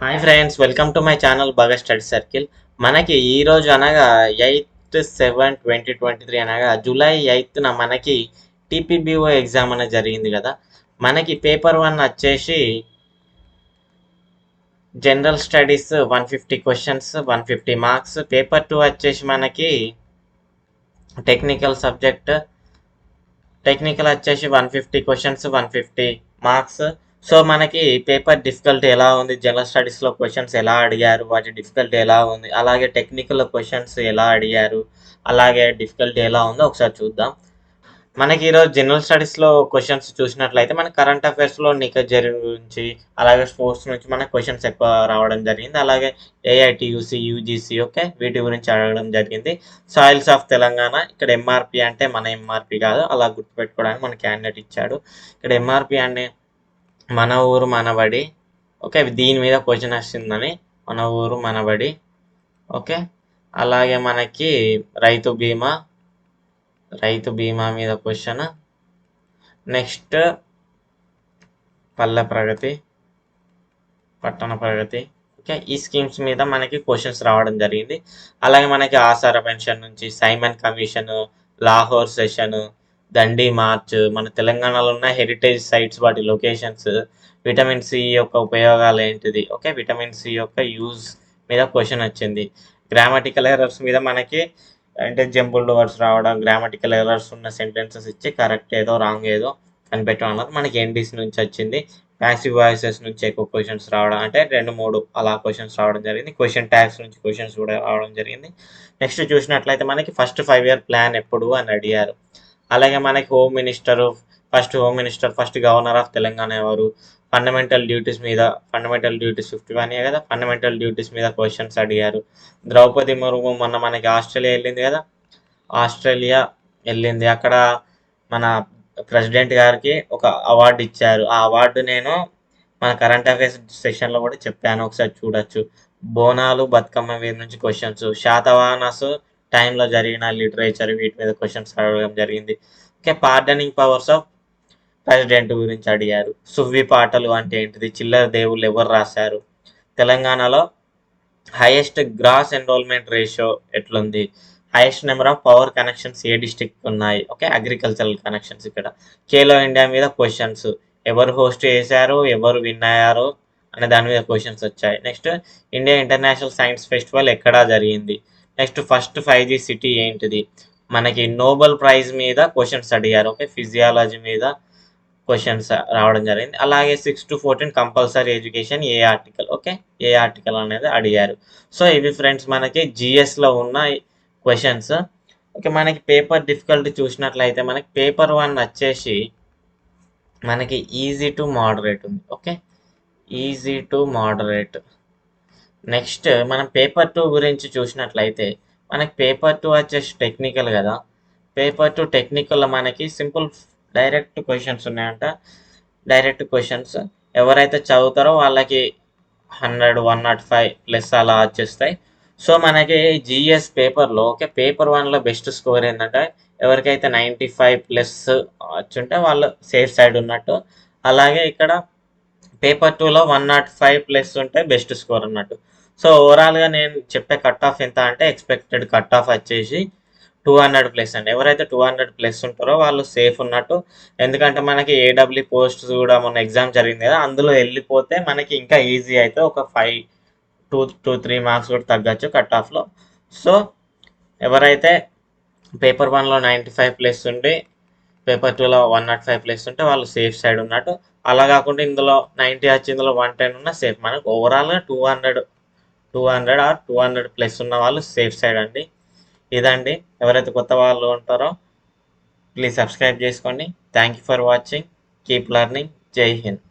Hi friends, welcome to my channel బాగా study circle. మనకి ఈ రోజు అనగా 8/7/2023 అనగా జూలై 8న మనకి టీపీబీఓ ఎగ్జామ్ అనేది జరిగింది కదా. మనకి పేపర్ 1 వచ్చేసి general studies 150 questions 150 marks. Paper 2 వచ్చేసి మనకి టెక్నికల్ సబ్జెక్ట్ టెక్నికల్ వచ్చేసి 150 క్వశ్చన్స్ 150 మార్క్స్. సో మనకి పేపర్ డిఫికల్టీ ఎలా ఉంది, జనరల్ స్టడీస్లో క్వశ్చన్స్ ఎలా అడిగారు, వాటి డిఫికల్టీ ఎలా ఉంది, అలాగే టెక్నికల్ క్వశ్చన్స్ ఎలా అడిగారు, అలాగే డిఫికల్టీ ఎలా ఉందో ఒకసారి చూద్దాం. మనకి ఈరోజు జనరల్ స్టడీస్లో క్వశ్చన్స్ చూసినట్లయితే మనకి కరెంట్ అఫైర్స్లో నికజరీ గురించి, అలాగే స్పోర్ట్స్ నుంచి మనకు క్వశ్చన్స్ ఎక్కువ రావడం జరిగింది. అలాగే ఏఐటియుసి యూజీసీ ఓకే వీటి గురించి అడగడం జరిగింది. సాయిల్స్ ఆఫ్ తెలంగాణ, ఇక్కడ ఎంఆర్పి అంటే మన ఎంఆర్పి కాదు, అలా గుర్తుపెట్టుకోవడానికి మన క్యాండిడేట్ ఇచ్చాడు. ఇక్కడ ఎంఆర్పి అంటే మన ఊరు మనబడి ఓకే, దీని మీద క్వశ్చన్ వస్తుందని మన ఊరు మనబడి ఓకే. అలాగే మనకి రైతు బీమా మీద క్వశ్చన్. నెక్స్ట్ పల్లె ప్రగతి, పట్టణ ప్రగతి ఓకే, ఈ స్కీమ్స్ మీద మనకి క్వశ్చన్స్ రావడం జరిగింది. అలాగే మనకి ఆసార పెన్షన్ నుంచి, సైమన్ కమిషన్, లాహోర్ సెషన్, దండి మార్చ్, మన తెలంగాణలో ఉన్న హెరిటేజ్ సైట్స్ వాటి లొకేషన్స్, విటమిన్ సి యొక్క ఉపయోగాలు ఏంటిది ఓకే, విటమిన్ సి యొక్క యూజ్ మీద క్వశ్చన్ వచ్చింది. గ్రామటికల్ ఎర్రర్స్ మీద మనకి అంటే జంబుల్డ్ వర్డ్స్ రావడం, గ్రామటికల్ ఎర్రర్స్ ఉన్న సెంటెన్సెస్ ఇచ్చి కరెక్ట్ ఏదో రాంగ్ ఏదో కనిపెట్టమన్నారు. మనకి ఎన్డీసీ నుంచి వచ్చింది. ప్యాసివ్ వాయిసెస్ నుంచి ఎక్కువ క్వశ్చన్స్ రావడం, అంటే 2-3 అలా క్వశ్చన్స్ రావడం జరిగింది. క్వశ్చన్ ట్యాగ్స్ నుంచి క్వశ్చన్స్ కూడా రావడం జరిగింది. నెక్స్ట్ చూసినట్లయితే మనకి ఫస్ట్ 5 year ప్లాన్ ఎప్పుడు అని అడిగారు. అలాగే మనకి home minister first governor of Telangana ఎవరు, ఫండమెంటల్ డ్యూటీస్ 51 కదా, ఫండమెంటల్ డ్యూటీస్ మీద క్వశ్చన్స్ అడిగారు. ద్రౌపది ముర్ము మొన్న మనకి ఆస్ట్రేలియా వెళ్ళింది. అక్కడ మన ప్రెసిడెంట్ గారికి ఒక అవార్డు ఇచ్చారు. ఆ అవార్డు నేను మన కరెంట్ అఫైర్స్ సెషన్లో కూడా చెప్పాను, ఒకసారి చూడొచ్చు. బోనాలు బతుకమ్మ మీద నుంచి క్వశ్చన్స్, శాతవాహనస్ టైంలో జరిగిన లిటరేచర్ వీటి మీద క్వశ్చన్స్ అడగడం జరిగింది. Okay, pardoning powers of president గురించి అడిగారు. సువ్వి పాటలు అంటే ఏంటిది, చిల్లర దేవుళ్ళు ఎవరు రాశారు, తెలంగాణలో హైయెస్ట్ గ్రాస్ ఎన్రోల్మెంట్ రేషియో ఎట్లుంది, highest number of power connections A district ఉన్నాయి ఓకే, అగ్రికల్చరల్ కనెక్షన్స్. ఇక్కడ ఖేలో ఇండియా మీద క్వశ్చన్స్, ఎవరు హోస్ట్ చేశారు, ఎవరు విన్ అయ్యారు అనే దాని మీద క్వశ్చన్స్ వచ్చాయి. Next India international science festival ఎక్కడా జరిగింది. నెక్స్ట్ ఫస్ట్ 5G సిటీ ఏంటిది, మనకి నోబెల్ ప్రైజ్ మీద క్వశ్చన్స్ అడిగారు ఓకే, ఫిజియాలజీ మీద క్వశ్చన్స్ రావడం జరిగింది. అలాగే 6 to 14 compulsory education A article okay, A article అనేది అడిగారు. సో ఇవి ఫ్రెండ్స్ మనకి జిఎస్లో ఉన్న క్వశ్చన్స్ ఓకే. మనకి పేపర్ డిఫికల్టీ చూసినట్లయితే మనకి పేపర్ 1 వచ్చేసి మనకి ఈజీ టు మోడరేట్ ఉంది okay, easy to moderate. Next మనం పేపర్ 2 గురించి చూసినట్లయితే మనకి పేపర్ 2 వచ్చేసి టెక్నికల్ కదా. పేపర్ 2 టెక్నికల్లో మనకి సింపుల్ డైరెక్ట్ క్వశ్చన్స్ ఉన్నాయంట. డైరెక్ట్ క్వశ్చన్స్ ఎవరైతే చదువుతారో వాళ్ళకి 100, 105 అలా వచ్చేస్తాయి. సో మనకి జిఎస్ పేపర్లో ఓకే, పేపర్ 1లో బెస్ట్ స్కోర్ ఏంటంటే ఎవరికైతే 95+ వచ్చుంటే వాళ్ళు సేఫ్ సైడ్ ఉన్నట్టు. అలాగే ఇక్కడ పేపర్ 2లో 105+ ఉంటే బెస్ట్ స్కోర్ అన్నట్టు. సో ఓవరాల్గా నేను చెప్పే కట్ ఆఫ్ ఎంత అంటే ఎక్స్పెక్టెడ్ కట్ ఆఫ్ వచ్చేసి 200+ అండి. ఎవరైతే 200+ ఉంటారో వాళ్ళు సేఫ్ ఉన్నట్టు. ఎందుకంటే మనకి ఏడబ్ల్యూ పోస్ట్స్ కూడా మొన్న ఎగ్జామ్ జరిగింది కదా, అందులో వెళ్ళిపోతే మనకి ఇంకా ఈజీ అయితే ఒక 2-3 మార్క్స్ కూడా తగ్గచ్చు కట్ ఆఫ్లో. సో ఎవరైతే పేపర్ 1లో 95+ ఉండి పేపర్ 2లో 105+ ఉంటే వాళ్ళు సేఫ్ సైడ్ ఉన్నట్టు. అలా కాకుండా ఇందులో 90 వచ్చి ఇందులో 110 ఉన్న సేఫ్. మనకు ఓవరాల్గా 200 ఉన్న వాళ్ళు సేఫ్ సైడ్ అండి. ఇదండి, ఎవరైతే కొత్త వాళ్ళు ఉంటారో ప్లీజ్ సబ్స్క్రైబ్ చేసుకోండి. Thank you for watching. Keep learning. జై హింద్.